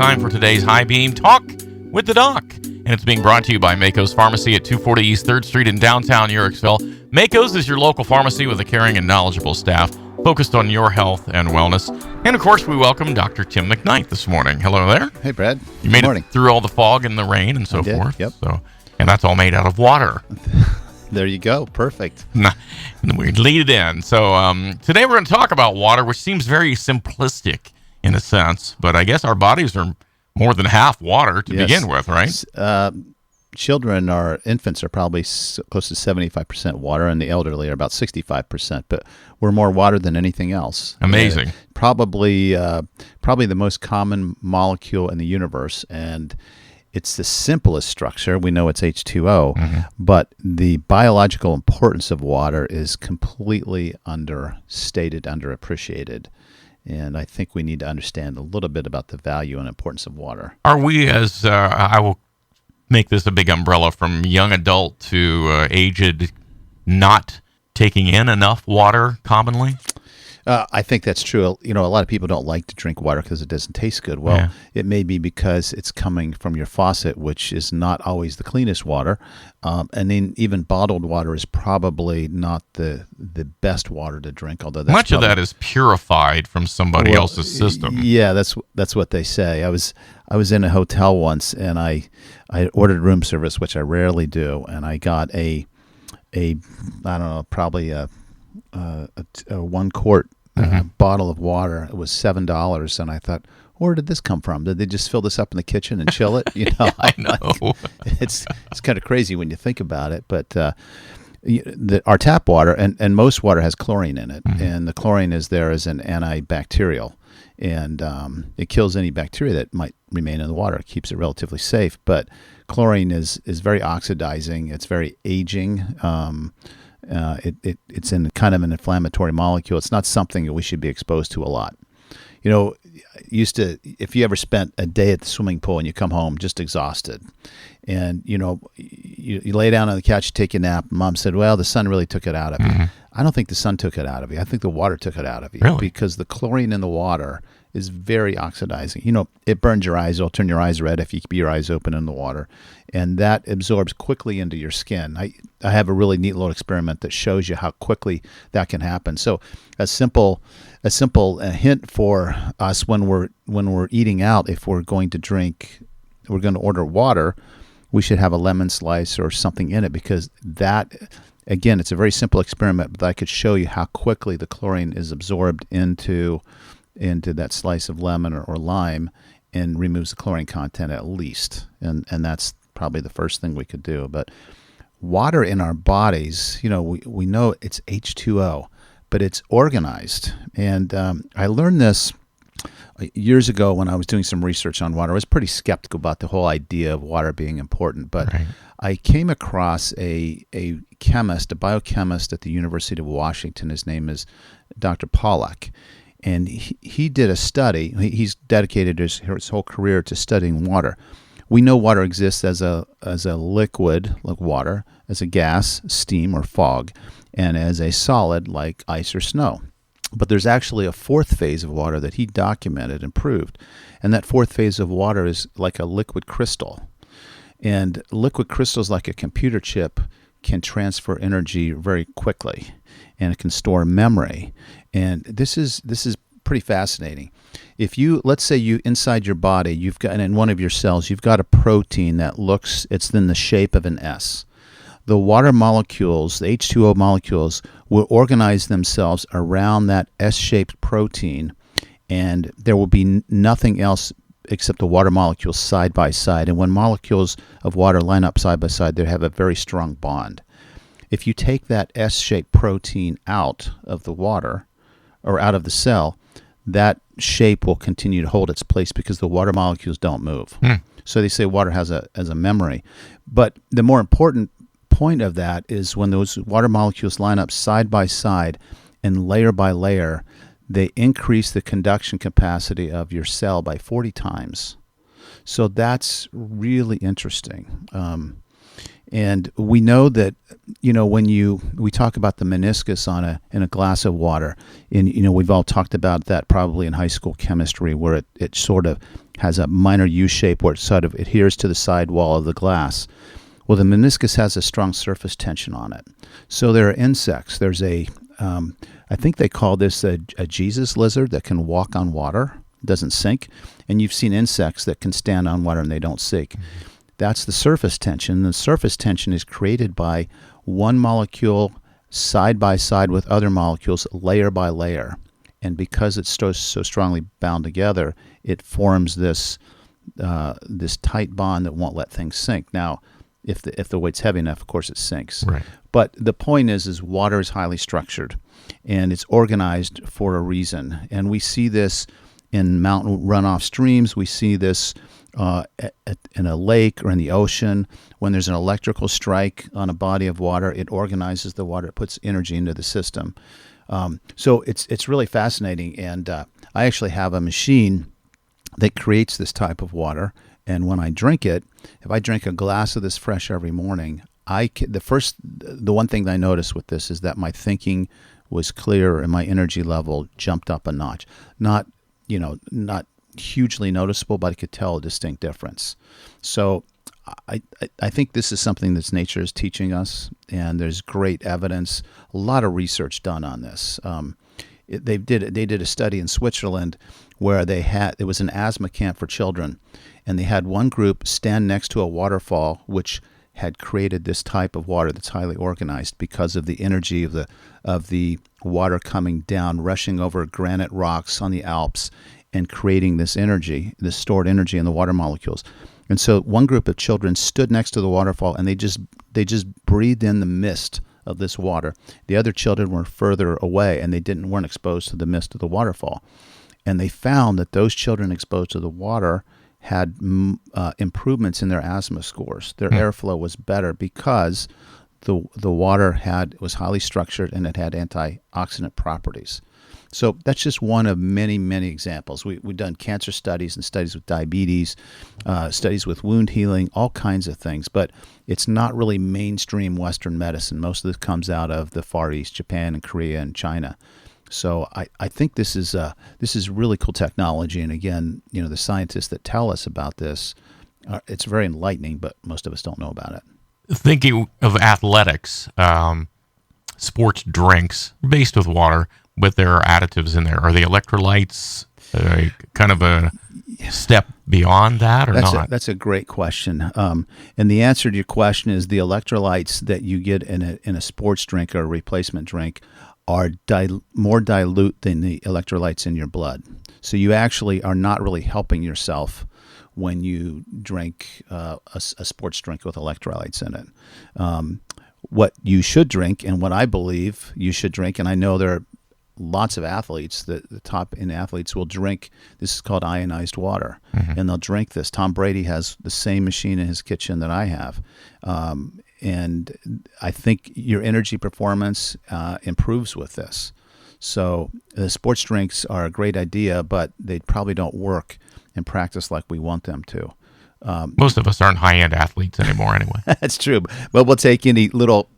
time for today's High Beam Talk with the Doc. And it's being brought to you by Mako's Pharmacy at 240 East 3rd Street in downtown Yorksville. Mako's is your local pharmacy with a caring and knowledgeable staff focused on your health and wellness. And, of course, we welcome Dr. Tim McKnight this morning. Hello there. Hey, Brad. You made it through all the fog and the rain and so forth. Yep. And that's all made out of water. There you go. Perfect. And we lead it in. So today we're going to talk about water, which seems very simplistic in a sense, but I guess our bodies are more than half water to begin with, right? Children or infants are probably close to 75% water, and the elderly are about 65%, but we're more water than anything else. Amazing. Probably the most common molecule in the universe, and it's the simplest structure. We know it's H2O, but the biological importance of water is completely understated, underappreciated. And I think we need to understand a little bit about the value and importance of water. Are we, as I will make this a big umbrella, from young adult to aged, not taking in enough water commonly? I think that's true. You know, a lot of people don't like to drink water because it doesn't taste good. Well, It may be because it's coming from your faucet, which is not always the cleanest water. And then even bottled water is probably not the best water to drink. Although much of that is purified from somebody else's system. Yeah, that's what they say. I was in a hotel once, and I ordered room service, which I rarely do, and I got a I don't know, probably a 1 quart bottle of water. It was $7, and I thought, where did this come from? Did they just fill this up in the kitchen and chill it? You know, I know. It's kind of crazy when you think about it, but our tap water and most water has chlorine in it, and the chlorine is there as an antibacterial, and it kills any bacteria that might remain in the water. It keeps it relatively safe, but chlorine is very oxidizing. It's very aging. It's in kind of an inflammatory molecule. It's not something that we should be exposed to a lot. You know, if you ever spent a day at the swimming pool and you come home just exhausted, and you know you lay down on the couch, you take a nap, and Mom said, well, the sun really took it out of you. I don't think the sun took it out of you. I think the water took it out of you. Really? Because the chlorine in the water is very oxidizing. You know, it burns your eyes. It'll turn your eyes red if you keep your eyes open in the water. And that absorbs quickly into your skin. I have a really neat little experiment that shows you how quickly that can happen. So a simple hint for us when we're eating out, if we're going to order water, we should have a lemon slice or something in it, because that, again, it's a very simple experiment, but I could show you how quickly the chlorine is absorbed into that slice of lemon or lime and removes the chlorine content at least. And that's probably the first thing we could do. But water in our bodies, you know, we know it's H2O, but it's organized. And I learned this years ago when I was doing some research on water. I was pretty skeptical about the whole idea of water being important, but I came across a biochemist at the University of Washington. His name is Dr. Pollack. And he did a study. He's dedicated his whole career to studying water. We know water exists as a liquid, like water, as a gas, steam, or fog, and as a solid, like ice or snow. But there's actually a fourth phase of water that he documented and proved. And that fourth phase of water is like a liquid crystal. And liquid crystals, like a computer chip, can transfer energy very quickly, and it can store memory. And this is pretty fascinating. If let's say inside your body, you've got, and in one of your cells, you've got a protein it's in the shape of an S. The water molecules, the H2O molecules, will organize themselves around that S-shaped protein, and there will be nothing else except the water molecules side by side. And when molecules of water line up side by side, they have a very strong bond. If you take that S-shaped protein out of the water or out of the cell, that shape will continue to hold its place because the water molecules don't move. So they say water has a memory. But the more important point of that is when those water molecules line up side by side and layer by layer, they increase the conduction capacity of your cell by 40 times. So that's really interesting. And we know that, when we talk about the meniscus in a glass of water, and, we've all talked about that probably in high school chemistry, where it sort of has a minor U shape where it sort of adheres to the side wall of the glass. Well, the meniscus has a strong surface tension on it. So there are insects. There's I think they call this a Jesus lizard that can walk on water, doesn't sink. And you've seen insects that can stand on water and they don't sink. Mm-hmm. That's the surface tension. The surface tension is created by one molecule side by side with other molecules, layer by layer. And because it's so strongly bound together, it forms this tight bond that won't let things sink. Now, if the weight's heavy enough, of course, it sinks. Right. But the point is water is highly structured, and it's organized for a reason. And we see this in mountain runoff streams. We see this in a lake or in the ocean. When there's an electrical strike on a body of water, it organizes the water. It puts energy into the system. So it's really fascinating. And I actually have a machine that creates this type of water. And when I drink it, if I drink a glass of this fresh every morning, the one thing that I noticed with this is that my thinking was clearer and my energy level jumped up a notch. Not hugely noticeable, but I could tell a distinct difference. So I think this is something that nature is teaching us, and there's great evidence, a lot of research done on this. They did a study in Switzerland where it was an asthma camp for children, and they had one group stand next to a waterfall which had created this type of water that's highly organized because of the energy of the water coming down, rushing over granite rocks on the Alps, and creating this energy, this stored energy in the water molecules. And so one group of children stood next to the waterfall, and they just breathed in the mist of this water. The other children were further away, and they weren't exposed to the mist of the waterfall. And they found that those children exposed to the water had improvements in their asthma scores. Their airflow was better because the water was highly structured and it had antioxidant properties. So that's just one of many, many examples. We've done cancer studies and studies with diabetes, studies with wound healing, all kinds of things. But it's not really mainstream Western medicine. Most of this comes out of the Far East, Japan and Korea and China. So I think this is really cool technology. And again, the scientists that tell us about this, it's very enlightening, but most of us don't know about it. Thinking of athletics, sports drinks based with water, but there are additives in there. Are the electrolytes kind of a step beyond that or not? That's a great question. And the answer to your question is the electrolytes that you get in a sports drink or a replacement drink are more dilute than the electrolytes in your blood. So you actually are not really helping yourself when you drink a sports drink with electrolytes in it. What you should drink, and what I believe you should drink, and I know there are lots of athletes, the top end athletes will drink, this is called ionized water, and they'll drink this. Tom Brady has the same machine in his kitchen that I have. And I think your energy performance improves with this. So the sports drinks are a great idea, but they probably don't work in practice like we want them to. Most of us aren't high-end athletes anymore anyway. That's true, but we'll take any little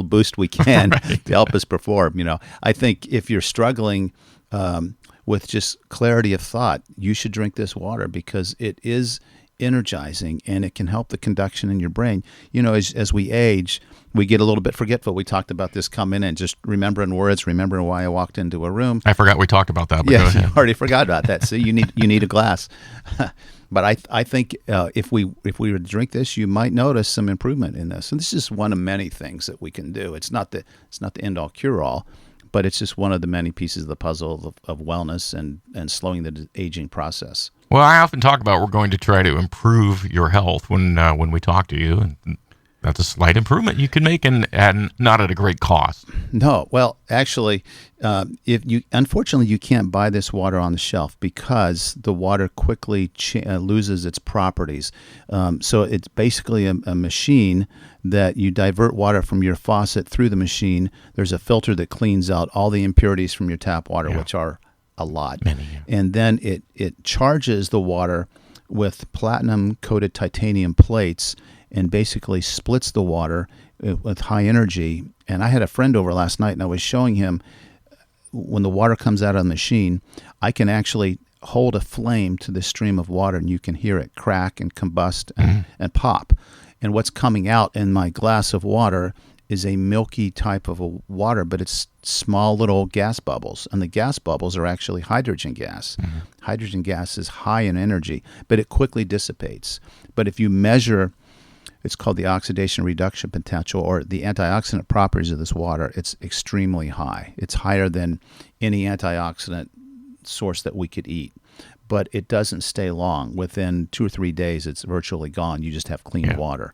boost we can right. to help us perform. I think if you're struggling with just clarity of thought, you should drink this water because it is energizing and it can help the conduction in your brain. As we age, we get a little bit forgetful. We talked about this coming in, just remembering words, remembering why I walked into a room. I forgot we talked about that. But yeah, you already forgot about that. So you need a glass. But I think if we were to drink this, you might notice some improvement in this. And this is one of many things that we can do. It's not the end all cure all, but it's just one of the many pieces of the puzzle of wellness and slowing the aging process. Well, I often talk about we're going to try to improve your health when we talk to you, and that's a slight improvement you can make, and not at a great cost. No, well, actually, unfortunately, you can't buy this water on the shelf because the water quickly loses its properties. So it's basically a machine that you divert water from your faucet through the machine. There's a filter that cleans out all the impurities from your tap water, which are a lot. Many, yeah. And then it charges the water with platinum-coated titanium plates, and basically splits the water with high energy. And I had a friend over last night, and I was showing him when the water comes out of the machine, I can actually hold a flame to the stream of water, and you can hear it crack and combust and pop. And what's coming out in my glass of water is a milky type of a water, but it's small little gas bubbles. And the gas bubbles are actually hydrogen gas. Hydrogen gas is high in energy, but it quickly dissipates. But if you measure, it's called the oxidation reduction potential, or the antioxidant properties of this water, it's extremely high. It's higher than any antioxidant source that we could eat. But it doesn't stay long. Within 2 or 3 days, it's virtually gone. You just have clean water.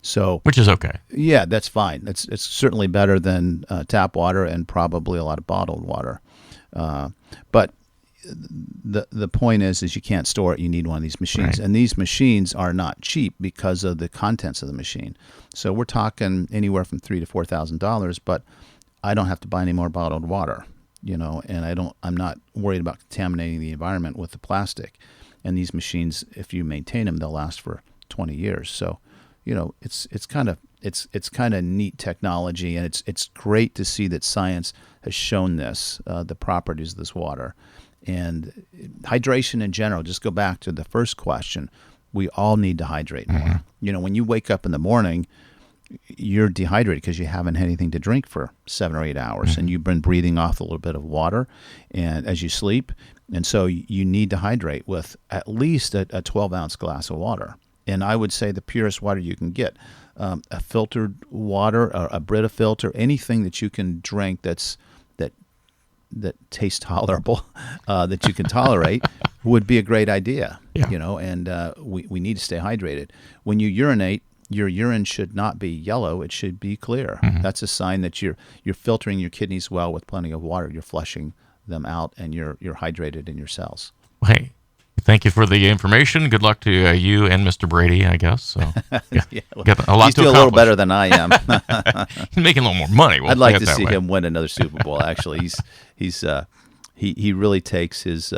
So, which is okay. Yeah, that's fine. It's certainly better than tap water and probably a lot of bottled water. But the point is you can't store it. You need one of these machines, and these machines are not cheap because of the contents of the machine. So we're talking anywhere from $3,000 to $4,000. But I don't have to buy any more bottled water, and I'm not worried about contaminating the environment with the plastic. And these machines, if you maintain them, they'll last for 20 years. So, it's kind of neat technology, and it's great to see that science has shown this, the properties of this water. And hydration in general, just go back to the first question, we all need to hydrate more. When you wake up in the morning, you're dehydrated because you haven't had anything to drink for 7 or 8 hours, and you've been breathing off a little bit of water and as you sleep. And so you need to hydrate with at least a 12-ounce glass of water. And I would say the purest water you can get, a filtered water, or a Brita filter, anything that you can drink that tastes tolerable, that you can tolerate, would be a great idea. Yeah. And we need to stay hydrated. When you urinate, your urine should not be yellow; it should be clear. That's a sign that you're filtering your kidneys well with plenty of water. You're flushing them out, and you're hydrated in your cells. Hey, thank you for the information. Good luck to you and Mr. Brady, I guess. So, got a lot He's to doing a little accomplish. better than I am. He's making a little more money. We'll I'd like say to it that see way. him win another Super Bowl. Actually, he really takes his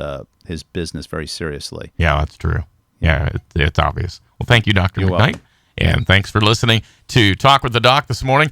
business very seriously. Yeah, that's true. Yeah, it's obvious. Well, thank you, Dr. You're McKnight. welcome. And thanks for listening to Talk with the Doc this morning.